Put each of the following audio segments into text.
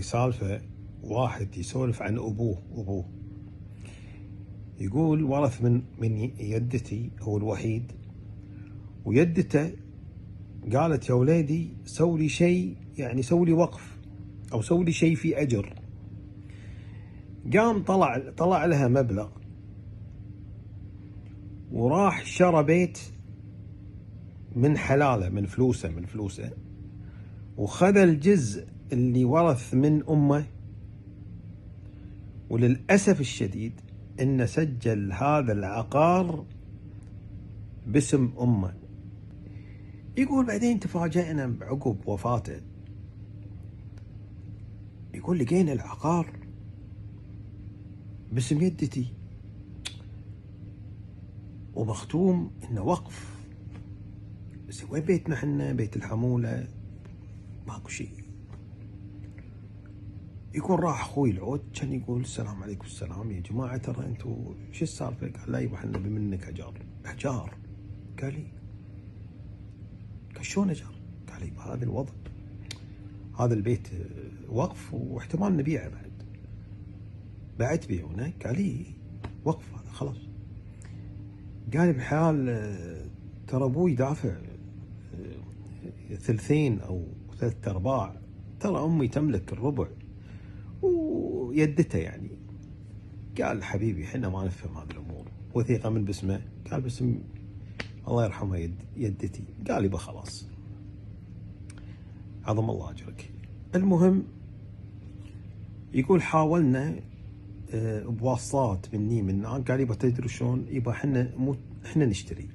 هذه سالفة واحد يسولف عن أبوه يقول ورث من يدتي هو الوحيد، ويدته قالت يا وليدي سوي لي شيء، يعني سوي لي وقف أو سوي لي شيء في أجر. قام طلع لها مبلغ وراح شرى بيت من حلاله، من فلوسه، وخذ الجزء اللي ورث من أمه. وللأسف الشديد إنه سجل هذا العقار باسم أمه. يقول بعدين تفاجأنا بعقب وفاته، يقول لقينا العقار باسم يدتي ومختوم إنه وقف، بس وين بيتنا حنا؟ بيت الحمولة ماكو شيء. يقول راح اخوي العود كان يقول السلام عليكم. السلام يا جماعه، ترى انتم شو السالفه؟ قال لا يبا احنا بمنك اجار. قال لي قال شلون اجار؟ قال يبا هذا الوضع، هذا البيت وقف واحتمال نبيعه بعد تبيعونه. قال لي وقف هذا خلاص. قال بحال ترى ابوي دافع 2 أو 3/4، ترى امي تملك الربع ويدته يعني. قال حبيبي احنا ما نفهم هذه الامور، وثيقه من باسمه؟ قال باسم الله يرحمها يدتي. قال يبا خلاص عظم الله اجرك. المهم يقول حاولنا بواسطات مني من قال يبا تدري شلون؟ يبا احنا نشتري.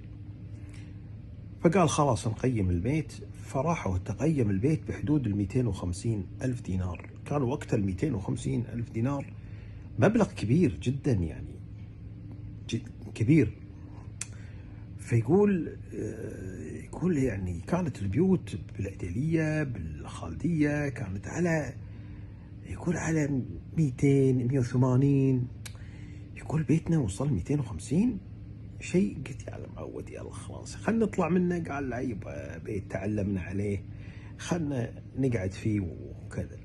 فقال خلاص نقيم البيت. فراحوا تقيم البيت بحدود 250,000 دينار. كان وقتها 250,000 دينار مبلغ كبير جدا يعني كبير. فيقول يعني كانت البيوت بالعدلية بالخالدية كانت على 200 180. يقول بيتنا وصل 250 شيء. قلت يا معود يلا خلاص خلنا نطلع منه. قال لا يبا بيت تعلمنا عليه، خلنا نقعد فيه وكذا.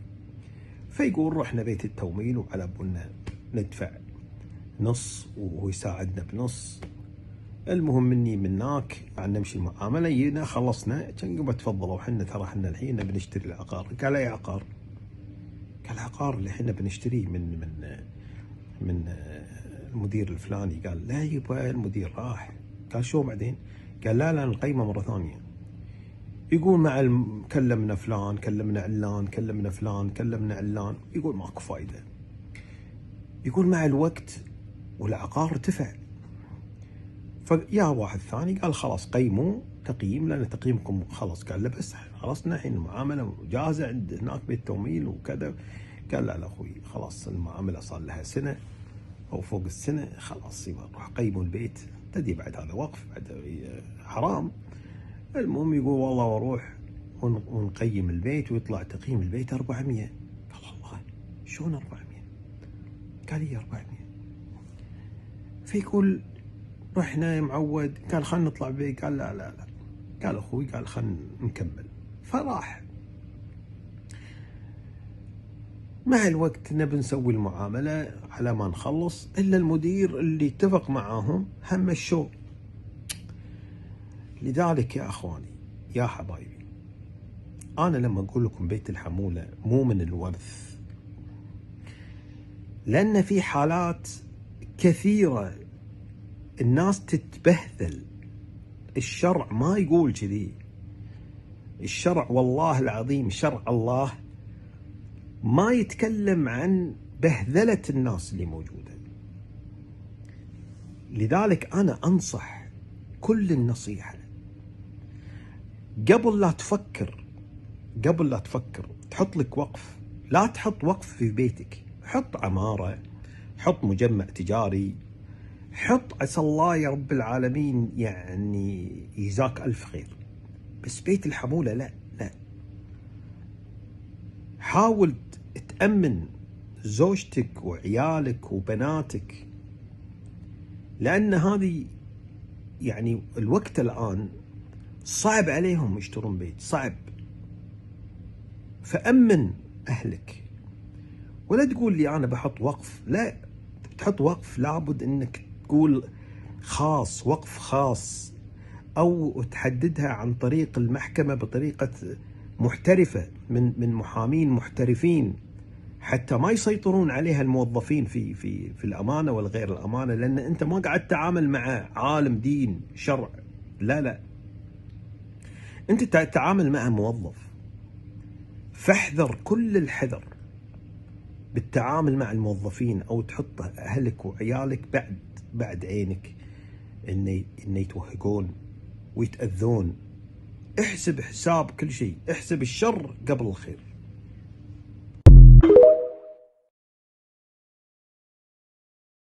فيقول رحنا بيت التوميل وعلى بالنا ندفع نص وهو يساعدنا بنص. المهم مني مناك يعني نمشي المعامله. جينا خلصنا كان قبل تفضلوا احنا ترى احنا الحين بنشتري العقار. قال اي عقار؟ قال العقار اللي احنا بنشتريه من المدير الفلاني. قال لا يبا المدير راح. قال شو بعدين؟ قال لا نقيمه مره ثانيه. يقول كلمنا فلان، كلمنا علان، كلمنا فلان، كلمنا علان. يقول ماكو فايده. يقول مع الوقت والعقار ارتفع. فيا واحد ثاني قال خلاص قيموا تقييم لان تقييمكم خلاص. قال له بس خلصنا الحين المعامله جاهزه عند هناك بيت توميل وكذا. قال لا اخوي خلاص المعامله صار لها سنه او فوق السنه، خلاص يبا روح قيموا البيت. تدري بعد هذا وقف بعد حرام. المهم يقول والله واروح ونقيم البيت ويطلع تقييم البيت 400. قال الله شلون 400؟ قال لي 400. فيقول رحنا يا معود. قال خلنا نطلع بيه. قال لا. قال اخوي قال خلنا نكمل. فراح. مع الوقت نبي نسوي المعامله على ما نخلص، الا المدير اللي اتفق معاهم هم الشو. لذلك يا اخواني يا حبايبي، انا لما اقول لكم بيت الحموله مو من الورث، لان في حالات كثيره الناس تتبهذل. الشرع ما يقول كذي. الشرع والله العظيم شرع الله ما يتكلم عن بهذلة الناس اللي موجودة. لذلك أنا أنصح كل النصيحة قبل لا تفكر تحط لك وقف. لا تحط وقف في بيتك، حط عمارة، حط مجمع تجاري، حط عسى الله يا رب العالمين يعني يجزاك ألف خير. بس بيت الحمولة لا. حاول تأمن زوجتك وعيالك وبناتك، لأن هذه يعني الوقت الآن صعب عليهم يشترون بيت، صعب. فأمن أهلك ولا تقول لي أنا بحط وقف. لا، بتحط وقف لابد أنك تقول خاص، وقف خاص، أو تحددها عن طريق المحكمة بطريقة محترفة من محامين محترفين، حتى ما يسيطرون عليها الموظفين في الأمانة والغير الأمانة، لأن أنت ما قاعد تتعامل مع عالم دين شرع. لا، أنت تتعامل مع موظف، فاحذر كل الحذر بالتعامل مع الموظفين، أو تحط أهلك وعيالك بعد عينك إن يتوهقون ويتأذون. احسب حساب كل شيء، احسب الشر قبل الخير.